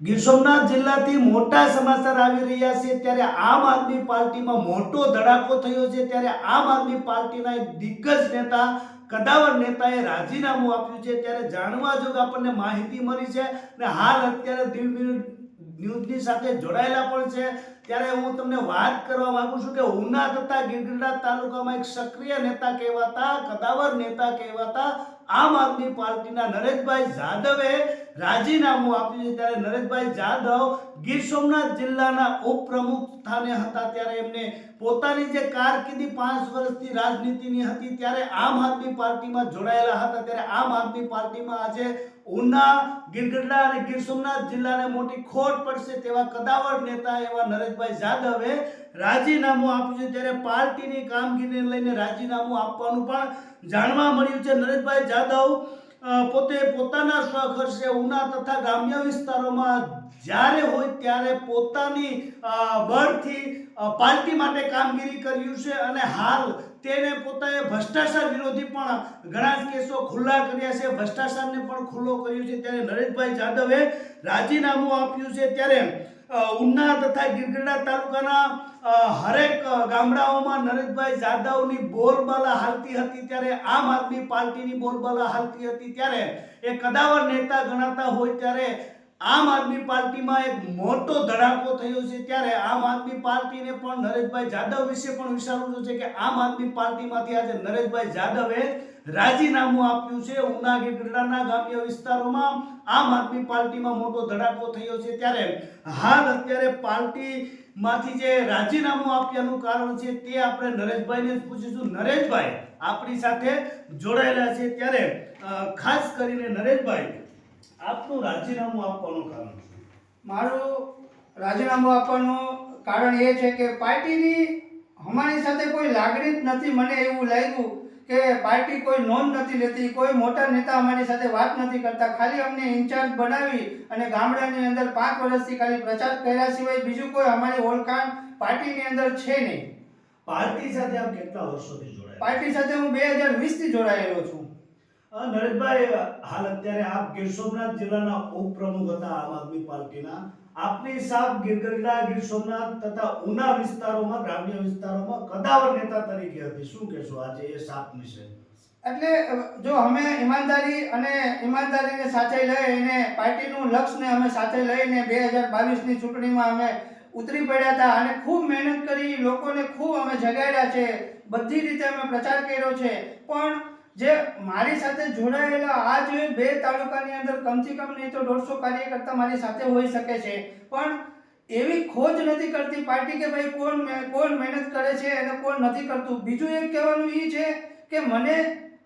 ગીર સોમનાથ જિલ્લાથી મોટા સમાચાર આવી રહ્યા છે ત્યારે આમ આદમી પાર્ટીમાં મોટો ધડાકો થયો છે ત્યારે આમ આદમી પાર્ટીના એક દિગ્ગજ નેતા કદાવર નેતાએ રાજીનામું આપ્યું છે ત્યારે જાણવા જોગ આપણને માહિતી મળી છે અને હાલ અત્યારે દિવ્ય ન્યૂઝની સાથે જોડાયેલા પણ છે ત્યારે હું તમને વાત કરવા માંગુ છું કે ઉના તથા ગીરગઢડા તાલુકામાં એક સક્રિય નેતા કહેવાતા કદાવર નેતા કહેવાતા આમ આદમી પાર્ટીના નરેશભાઈ જાદવે રાજીનામું આપ્યું છે ત્યારે નરેશભાઈ જાદવ ગીર સોમનાથ જિલ્લાના ઉપપ્રમુખ સ્થાને હતા ત્યારે એમને પોતાની જે કારકિર્દી 5 વર્ષથી રાજનીતિની હતી ત્યારે આમ આદમી પાર્ટીમાં જોડાયેલા હતા ત્યારે આમ આદમી પાર્ટીમાં આજે ઉના ગીરગઢડા અને ગીર સોમનાથ જિલ્લાને મોટી ખોટ પડશે તેવા કદાવર નેતા એવા નરેશભાઈ જાદવે રાજીનામું આપ્યું છે ત્યારે પાર્ટીની કામગીરીને લઈને રાજીનામું આપવાનું પણ જાણવા મળ્યું છે નરેશભાઈ જાદવ પોતે પોતાના સ્વખર્ચે ઉના તથા ગ્રામ્ય વિસ્તારોમાં જ્યારે હોય ત્યારે પોતાની બળથી પાર્ટી માટે કામગીરી કર્યું છે અને હાલ તેને પોતાએ ભ્રષ્ટાચાર વિરોધી પણ ઘણા જ કેસો ખુલ્લા કર્યા છે ભ્રષ્ટાચારને પણ ખુલ્લો કર્યું છે ત્યારે નરેશભાઈ જાદવે રાજીનામું આપ્યું છે ત્યારે ઉના તથા ગીરગઢડા તાલુકાના હરેક ગામડાઓમાં નરેશભાઈ જાદવની બોલબાલા હાલતી હતી ત્યારે આમ આદમી પાર્ટીની બોલબાલા હાલતી હતી ત્યારે એ કદાવર નેતા ગણાતા હોય ત્યારે આમ આદમી પાર્ટીમાં એક મોટો ધડાકો થયો છે ત્યારે આમ આદમી પાર્ટીને પણ નરેશભાઈ જાદવ વિશે પણ વિચારવું છે કે આમ આદમી પાર્ટીમાંથી આજે નરેશભાઈ જાદવે રાજીનામું આપ્યું છે ઉના ગીરગઢડાના ગ્રામ્ય વિસ્તારોમાં આમ આદમી પાર્ટીમાં મોટો ધડાકો થયો છે ત્યારે હાલ અત્યારે પાર્ટીમાંથી જે રાજીનામું આપ્યાનું કારણ છે તે આપણે નરેશભાઈને જ પૂછીશું નરેશભાઈ આપણી સાથે જોડાયેલા છે ત્યારે ખાસ કરીને નરેશભાઈ આપનું રાજીનામું આપવાનું કારણ છે? મારું રાજીનામું આપવાનું કારણ એ છે કે પાર્ટીની અમારી સાથે કોઈ લાગણી જ નથી. મને એવું લાગ્યું કે પાર્ટી કોઈ નોંધ નથી લેતી, કોઈ મોટા નેતા અમારી સાથે વાત નથી કરતા, ખાલી અમને ઇન્ચાર્જ બનાવી અને ગામડાની અંદર 5 વર્ષથી ખાલી પ્રચાર કર્યા સિવાય બીજું કોઈ અમારી ઓળખાણ પાર્ટીની અંદર છે નહીં. પાર્ટી સાથે આપ કેટલા વર્ષોથી જોડાયા? પાર્ટી સાથે હું 2020 થી જોડાયેલો છું. નરેશભાઈ, હાલ અત્યારે આપ ગીર સોમનાથ જિલ્લાના ઉપપ્રમુખ હતા આમ આદમી પાર્ટીના. આપની સાથ ગીરગઢડા, ગીર સોમનાથ તથા ઉના વિસ્તારોમાં, ગ્રામ્ય વિસ્તારોમાં કદાવર નેતા તરીકે હતી. શું કહેશો આજે એ સાથ વિશે? એટલે જો અમે ઈમાનદારીને સાથે લઈને પાર્ટીનું લક્ષ્યને અમે સાથે લઈને 2022ની ચૂંટણીમાં અમે ઉતરી પડ્યા હતા અને ખૂબ મહેનત કરી, લોકોને ખૂબ અમે જગાડ્યા છે, બધી રીતે અમે પ્રચાર કર્યો છે. પણ જે મારી સાથે જોડાયેલા આ જે 2 તાલુકાની અંદર કમથી કમ નહીં તો 150 કાર્યકર્તા મારી સાથે હોઈ શકે છે, પણ એવી ખોજ નથી કરતી પાર્ટી કે ભાઈ કોણ મહેનત કરે છે અને કોણ નથી કરતું. બીજું એક કહેવાનું એ છે કે મને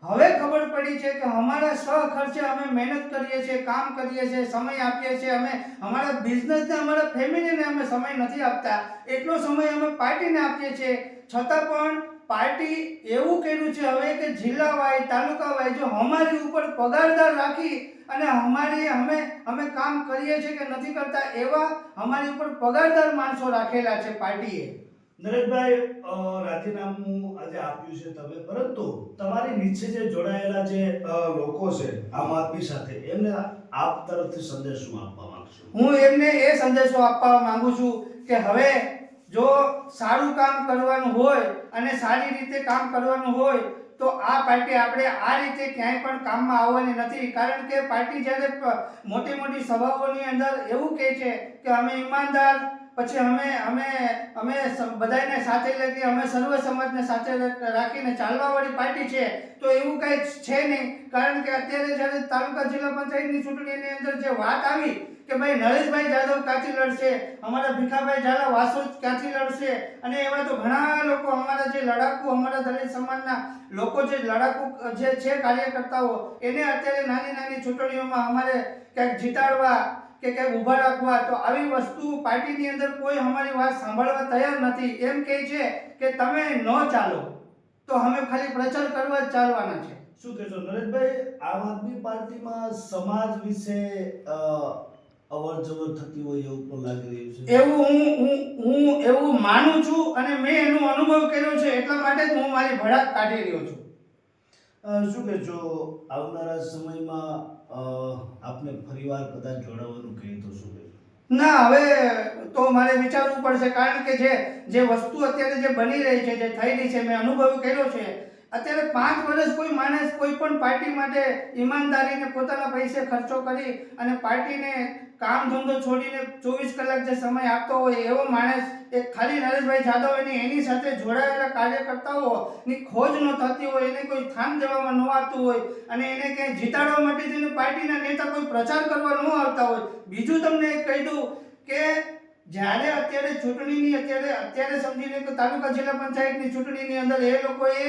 હવે ખબર પડી છે કે અમારા સ્વખર્ચે અમે મહેનત કરીએ છીએ, કામ કરીએ છીએ, સમય આપીએ છીએ, અમે અમારા બિઝનેસને, અમારા ફેમિલીને અમે સમય નથી આપતા, એટલો સમય અમે પાર્ટીને આપીએ છીએ. છતાં પણ પાર્ટી એવું કર્યું છે હવે કે જિલ્લા વાઇઝ, તાલુકા વાઇઝ જો અમારી ઉપર પગારદાર રાખી અને અમે કામ કરીએ છીએ કે નથી કરતા એવા અમારી ઉપર પગારદાર માણસો રાખેલા છે પાર્ટીએ. નરેશભાઈ, રાજીનામું આજે આપ્યું છે તમે, પરંતુ તમારી નીચે જે જોડાયેલા જે લોકો છે આમ આદમી સાથે, એમને આપ તરફથી સંદેશ શું આપવા માંગશો? હું એમને એ સંદેશો આપવા માંગુ છું કે હવે જો સારું કામ કરવાનું હોય અને સારી રીતે કામ કરવાનું હોય તો આ પાર્ટી આપણે આ રીતે ક્યાંય પણ કામમાં આવવાની નથી. કારણ કે પાર્ટી જ્યારે મોટી મોટી સભાઓની અંદર એવું કહે છે કે અમે ઈમાનદાર, પછી અમે બધાને સાથે લઈને અમે સર્વ સમાજને સાથે રાખીને ચાલવાવાળી પાર્ટી છે, તો એવું કંઈ છે નહીં. કારણ કે અત્યારે જ્યારે તાલુકા જિલ્લા પંચાયતની ચૂંટણીની અંદર જે વાત આવી કે ભાઈ નરેશભાઈ જાદવ ક્યાંથી લડશે, અમારા ભીખાભાઈ ઝાલા વાસોદ ક્યાંથી લડશે, અને એવા તો ઘણા લોકો અમારા જે લડાકુ, અમારા દલિત સમાજના લોકો જે લડાકુ જે છે કાર્યકર્તાઓ, એને અત્યારે નાની નાની ચૂંટણીઓમાં અમારે ક્યાંક જીતાડવા કે ક્યાંક ઊભા રાખવા, તો આવી વસ્તુ પાર્ટીની અંદર કોઈ અમારી વાત સાંભળવા તૈયાર નથી. એમ કહે છે કે તમે ન ચાલો, તો અમે ખાલી પ્રચાર કરવા જ ચાલવાના છે. શું કહેશો નરેશભાઈ, આમ આદમી પાર્ટીમાં સમાજ વિશે અવર જવર થતી હોય એવું પણ લાગી રહ્યું છે? એવું હું એવું માનું છું અને મેં એનો અનુભવ કર્યો છે, એટલા માટે જ હું મારી ભડાક કાઢી રહ્યો છું. શું કહેશો આવનારા સમયમાં આપને ફરીવાર કદાચ જોડાવાનું કહે તો શું કહેશો? ના, હવે તો મારે વિચારવું પડશે, કારણ કે જે વસ્તુ અત્યારે જે બની રહી છે, જે થઈ રહી છે, મેં અનુભવ કર્યો છે. અત્યારે 5 વર્ષ કોઈ માણસ કોઈ પણ પાર્ટી માટે ઈમાનદારીને પોતાના પૈસે ખર્ચો કરી અને પાર્ટીને કામ ધંધો છોડીને 24 કલાક જે સમય આપતો હોય એવો માણસ એક ખાલી નરેશભાઈ જાદવ એની સાથે જોડાયેલા કાર્યકર્તાઓની ખોજ ન થતી હોય, એને કોઈ સ્થાન દેવામાં ન આવતું હોય અને એને ક્યાંય જીતાડવા માટે થઈને પાર્ટીના નેતા કોઈ પ્રચાર કરવા ન આવતા હોય. બીજું તમને એક કહી દઉં કે જ્યારે અત્યારે ચૂંટણીની અત્યારે સમજી લો કે તાલુકા જિલ્લા પંચાયતની ચૂંટણીની અંદર એ લોકોએ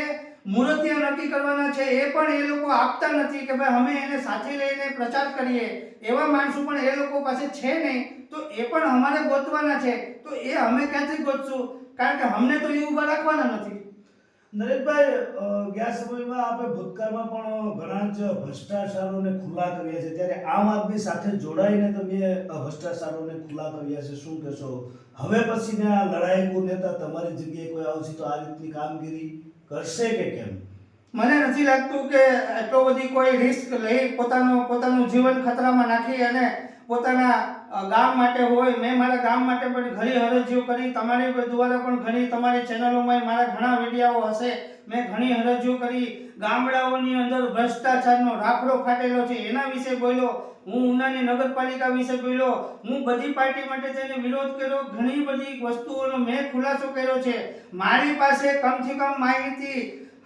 મુહૂર્તિયા નક્કી કરવાના છે, એ પણ એ લોકો આપતા નથી કે ભાઈ અમે એને સાથે લઈને પ્રચાર કરીએ. એવા માણસો પણ એ લોકો પાસે છે નહીં, તો એ પણ અમારે ગોતવાના છે. તો એ અમે ક્યાંથી ગોતશું, કારણ કે અમને તો એ ઊભા રાખવાના નથી. નરેશભાઈ, ગયા સમયમાં આપણે ભૂતકાળમાં પણ ઘણા જ ભ્રષ્ટાચારોને ખુલ્લા કર્યા છે, ત્યારે આમ આદમી સાથે જોડાઈને તમે ભ્રષ્ટાચારોને ખુલ્લા કર્યા છે, શું કહેશો? હવે પછીના લડાયકુ નેતા તમારી જગ્યાએ કોઈ આવશે તો આ રીતની કામગીરી કરશે કે કેમ? મને નથી લાગતું કે એટલો બધી કોઈ રિસ્ક લઈ પોતાનું જીવન ખતરામાં નાખી અને પોતાના ગામ માટે હોય. મેં મારા ગામ માટે પણ ઘણી હરજીઓ કરી, તમારી દ્વારા પણ ઘણી, તમારી ચેનલોમાં મારા ઘણા વિડીયો હશે, મેં ઘણી હરજીઓ કરી. ગામડાઓની અંદર ભ્રષ્ટાચારનો રાફડો ફાટેલો છે એના વિશે બોલ્યો, હું ઉનાની નગરપાલિકા વિશે બોલ્યો, હું બધી પાર્ટી માટે તેને વિરોધ કર્યો, ઘણી બધી વસ્તુઓનો મેં ખુલાસો કર્યો છે. મારી પાસે કમથી કમ માહિતી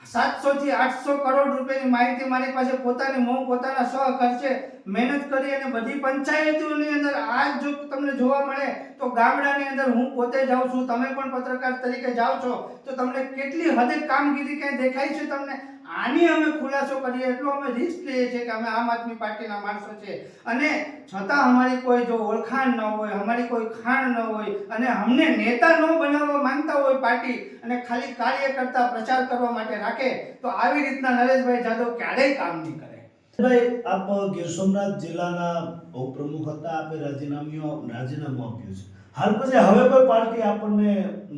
700 થી 800 કરોડ રૂપિયાની માહિતી મારી પાસે પોતાના સ્વખર્ચે મહેનત કરી અને બધી પંચાયતોની અંદર આજ જો તમને જોવા મળે તો ગામડાની અંદર હું પોતે જાઉં છું, તમે પણ પત્રકાર તરીકે જાઓ છો, તો તમને કેટલી હદે કામગીરી ક્યાંય દેખાય છે તમને? આની અમે ખુલાસો કરીએ એટલો અમે રિસ્ક લઈએ છીએ કે અમે આમ આદમી પાર્ટીના માણસો છે, અને છતાં અમારી કોઈ જો ઓળખાણ ન હોય, અમારી કોઈ ખાણ ન હોય અને અમને નેતા ન બનાવવા માંગતા હોય પાર્ટી અને ખાલી કાર્યકર્તા પ્રચાર કરવા માટે રાખે, તો આવી રીતના નરેશભાઈ જાદવ ક્યારેય કામ નહીં કરે. ભાઈ, આપ ગીર સોમનાથ જિલ્લાના ઉપપ્રમુખ હતા, આપે રાજીનામું આપ્યું છે. હાલ પછી હવે કોઈ પાર્ટી આપણને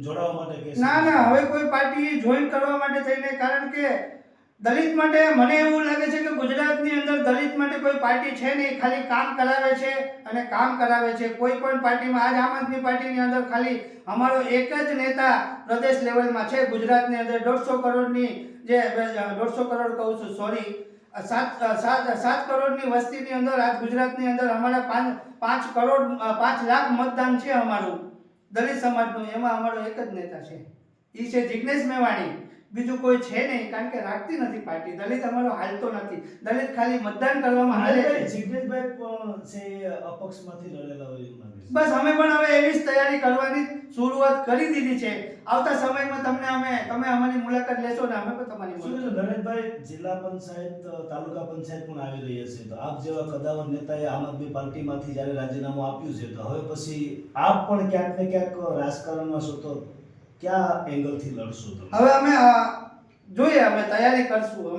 જોડાવા માટે કહેશે? ના, હવે કોઈ પાર્ટી જોઈન કરવા માટે થઈને, કારણ કે દલિત માટે મને એવું લાગે છે કે ગુજરાતની અંદર દલિત માટે કોઈ પાર્ટી છે નહીં, ખાલી કામ કરાવે છે અને કામ કરાવે છે. કોઈ પણ પાર્ટીમાં આજ આમ આદમી પાર્ટીની અંદર ખાલી અમારો એક જ નેતા પ્રદેશ લેવલમાં છે ગુજરાતની અંદર. 150 કરોડની જે 150 કરોડ કહું છું, સોરી, 7 કરોડની વસ્તીની અંદર આજ ગુજરાતની અંદર અમારા 5 લાખ મતદાન છે અમારું દલિત સમાજનું, એમાં અમારો એક જ નેતા છે, એ છે જિગ્નેશ મેવાણી. બીજું કોઈ છે નહીં, કારણ કે રાખતી નથી પાર્ટી. દલિત અમારો હાલતો નથી, દલિત ખાલી મતદાન કરવામાં હાલે છે. જિગ્નેશભાઈ પણ છે અપક્ષમાંથી લડેલા હોય એવું લાગે છે. બસ અમે પણ હવે એવી જ તૈયારી કરવાની શરૂઆત કરી દીધી છે. આવતા સમયમાં તમે અમારી મુલાકાત લેશો ને અમે પણ તમારી મુલાકાત. નરેશભાઈ, જિલ્લા પંચાયત, તાલુકા પંચાયત પણ આવી રહી છે, તો આપ જેવા કદાવર નેતાએ આમ આદમી પાર્ટીમાંથી જ્યારે રાજીનામું આપ્યું છે, તો હવે પછી આપ પણ ક્યાંક ને ક્યાંક રાજકારણમાં છો, તો ક્યાં એંગલથી લડશો? હવે અમે જોઈએ, અમે તૈયારી કરશું.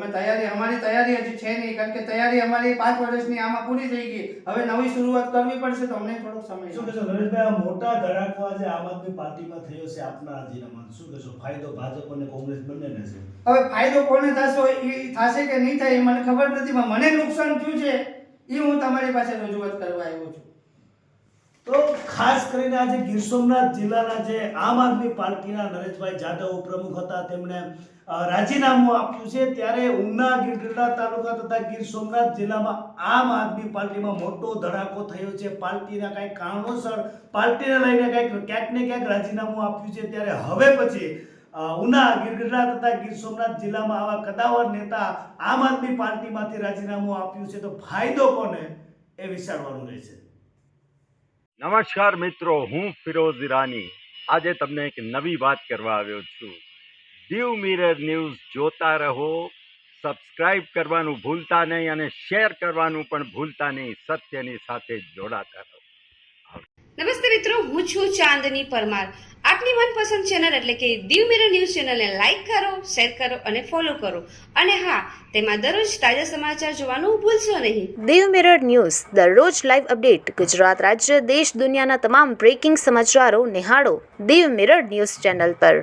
અમારી તૈયારી હજી છે નહીં, કારણ કે તૈયારી અમારી 5 વર્ષની આમાં પૂરી થઈ ગઈ. હવે નવી શરૂઆત કરવી પડશે, તો અમને થોડોક સમય. શું કહેશો નરેશભાઈ, આ મોટા ધડાકો આજે આમ આદમી પાર્ટીમાં થયો છે આપના રાજીનામાં, શું કહેશો? ફાયદો ભાજપ અને કોંગ્રેસ બંનેને છે. હવે ફાયદો કોને થશે કે નહીં થાય એ મને ખબર નથી, પણ મને નુકસાન થયું છે એ હું તમારી પાસે રજૂઆત કરવા આવ્યો છું. તો ખાસ કરીને આજે ગીર સોમનાથ જિલ્લાના જે આમ આદમી પાર્ટીના નરેશભાઈ જાદવ પ્રમુખ હતા, તેમણે રાજીનામું આપ્યું છે, ત્યારે ઉના, ગીરગઢડા તાલુકા તથા ગીર સોમનાથ જિલ્લામાં આમ આદમી પાર્ટીમાં મોટો ધડાકો થયો છે. પાર્ટીના કંઈક કારણોસર પાર્ટીને લઈને ક્યાંક ને ક્યાંક રાજીનામું આપ્યું છે, ત્યારે હવે પછી ઉના, ગીરગઢડા તથા ગીર સોમનાથ જિલ્લામાં આવા કદાવર નેતા આમ આદમી પાર્ટીમાંથી રાજીનામું આપ્યું છે, તો ફાયદો કોને એ વિચારવાનું રહેશે. નમસ્કાર મિત્રો, હું ફિરોઝ ઈરાની આજે તમને એક નવી વાત કરવા આવ્યો છું. દીવ મિરર ન્યૂઝ જોતા રહો, સબસ્ક્રાઇબ કરવાનું ભૂલતા નહીં અને શેર કરવાનું પણ ભૂલતા નહીં. સત્યની સાથે જોડાતા રહો. નમસ્તે મિત્રો, હું છું ચાંદની પરમાર. આપની મનપસંદ ચેનલ એટલે કે દીવ મિરર ન્યૂઝ ચેનલને લાઈક કરો, શેર કરો અને ફોલો કરો. અને હા, તેમાં દરરોજ તાજા સમાચાર જોવાનું ભૂલશો નહીં. દીવ મિરર ન્યૂઝ દરરોજ લાઈવ અપડેટ ગુજરાત રાજ્ય, દેશ, દુનિયાના તમામ બ્રેકિંગ સમાચારો નિહાળો દીવ મિરર ન્યૂઝ ચેનલ પર.